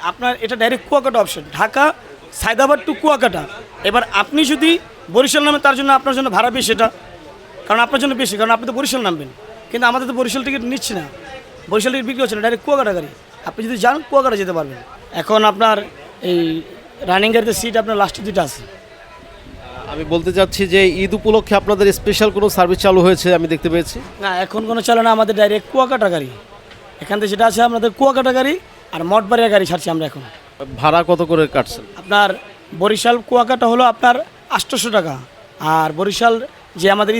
আপনার এটা direct Kuakata option, Dhaka Saidabad to Kuakata. এবার আপনি যদি বরিশাল নামেন তার জন্য আপনার জন্য ভাড়া বেশি, এটা কারণ আপনার জন্য বেশি, কারণ আপনি তো বরিশাল নামবেন। কিন্তু আমাদের তো বরিশাল টিকিট নিচ্ছি না, বরিশাল টিকিট বিক্রি হচ্ছে না, ডাইরেক্ট কুয়াকাটা গাড়ি। আপনি যদি যান কুয়াকাটা যেতে পারবেন। এখন আপনার এই রানিং গাড়িতে সিট আপনার লাস্টে দুটো আছে। আমি বলতে চাচ্ছি যে ঈদ উপলক্ষে আপনাদের স্পেশাল কোনো সার্ভিস চালু হয়েছে আমি দেখতে পেয়েছি। না, এখন কোনো চলে না, আমাদের ডাইরেক্ট কুয়াকাটা গাড়ি। এখান থেকে যেটা আছে আমাদের কুয়াকাটা গাড়ি আর মঠবাড়িয়া গাড়ি ছাড়ছি আমরা এখন। ভাড়া কত করে কাটছেন? আপনার বরিশাল কুয়াকাটা হলো আপনার 800 টাকা, আর বরিশাল যে আমাদের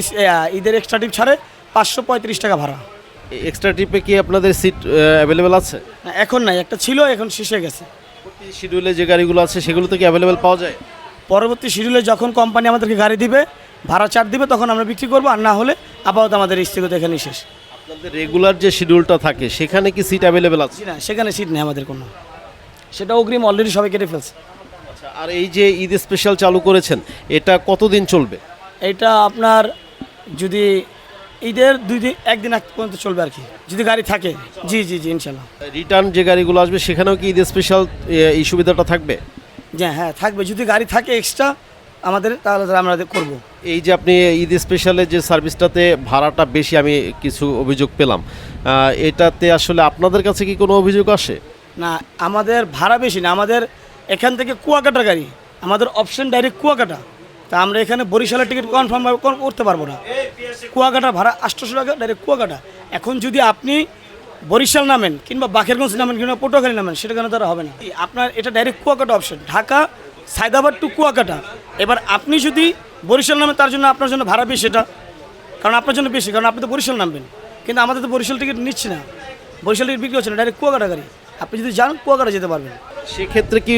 ঈদের এক্সট্রা টিপ ছাড়ে 535 টাকা ভাড়া। এক্সট্রা ট্রিপে কি আপনাদের সিট অ্যাভেলেবেল আছে? না, এখন নাই, একটা ছিল, এখন শেষ হয়ে গেছে। প্রতি শিডিউলে যে গাড়িগুলো আছে সেগুলো তো কি অ্যাভেলেবেল পাওয়া যায়? পরবর্তী শিডিউলে যখন কোম্পানি আমাদেরকে গাড়ি দিবে, ভাড়া ছাড় দিবে, তখন আমরা বিক্রি করবো, আর না হলে আপাতত আমাদের স্থগিত এখানেই শেষ। আপনাদের রেগুলার যে শিডিউলটা থাকে সেখানে কি সিট অ্যাভেলেবেল আছে? জি না, সেখানে সিট নেই আমাদের কোনো, সেটা অগ্রিম অলরেডি সবাই কেটে ফেলছে। আচ্ছা, আর এই যে ঈদ স্পেশাল চালু করেছেন এটা কতদিন চলবে? এইটা আপনার যদি ঈদের 2 দিন 1 দিন আগ পর্যন্ত চলবে আর কি, যদি গাড়ি থাকে। জি জি জি, ইনশাল্লাহ। রিটার্ন যে গাড়িগুলো আসবে সেখানেও কি ঈদ স্পেশাল এই সুবিধাটা থাকবে? হ্যাঁ থাকবে, যদি গাড়ি থাকে এক্সট্রা আমাদের, তাহলে আমরা করবো। এই যে আপনি ঈদ স্পেশালের যে সার্ভিসটাতে ভাড়াটা বেশি, আমি কিছু অভিযোগ পেলাম, এটাতে আসলে আপনাদের কাছে কি কোনো অভিযোগ আসে? না, আমাদের ভাড়া বেশি না, আমাদের এখান থেকে কুয়াকাটা গাড়ি, আমাদের অপশন ডাইরেক্ট কুয়াকাটা। তা আমরা এখানে বরিশালের টিকিট কনফার্ম করতে পারবো না। কুয়াকাটা ভাড়া 800 টাকা ডাইরেক্ট কুয়াকাটা। এখন যদি আপনি বরিশাল নামেন কিংবা বাকেরগঞ্জ নামেন কিংবা পটুয়াখালী নামেন, সেটা কেন তারা হবে না। আপনার এটা direct Kuakata option, Dhaka Saidabad to Kuakata. এবার আপনি যদি বরিশাল নামেন তার জন্য আপনার জন্য ভাড়া বেশি, এটা কারণ আপনার জন্য বেশি, কারণ আপনি তো বরিশাল নামবেন। কিন্তু আমাদের তো বরিশাল টিকিট নিচ্ছি না, বরিশাল টিকিট বিক্রি হচ্ছে না, ডাইরেক্ট কুয়াকাটা গাড়ি। আপনি যদি যান কুয়াকাটা যেতে পারবেন। সেক্ষেত্রে কি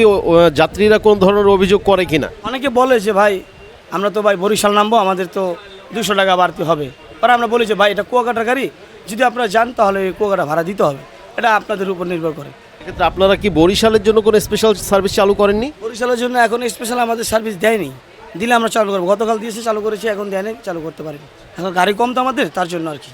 যাত্রীরা কোন ধরনের অভিযোগ করে কিনা? অনেকে বলে যে ভাই আমরা তো ভাই বরিশাল নামবো, আমাদের তো 200 টাকা বাড়তি হবে। পরে আমরা বলি যে ভাই এটা কুয়াকাটার গাড়ি, যদি আপনারা যান তাহলে কুয়াকাটা ভাড়া দিতে হবে, এটা আপনাদের উপর নির্ভর করে। সেক্ষেত্রে আপনারা কি বরিশালের জন্য কোনো স্পেশাল সার্ভিস চালু করেননি? বরিশালের জন্য এখন স্পেশাল আমাদের সার্ভিস দেয়নি, দিলে আমরা চালু করবো। গতকাল দিয়েছে, চালু করেছি, এখন দেয়নি, চালু করতে পারিনি। এখন গাড়ি কম তো আমাদের, তার জন্য আর কি।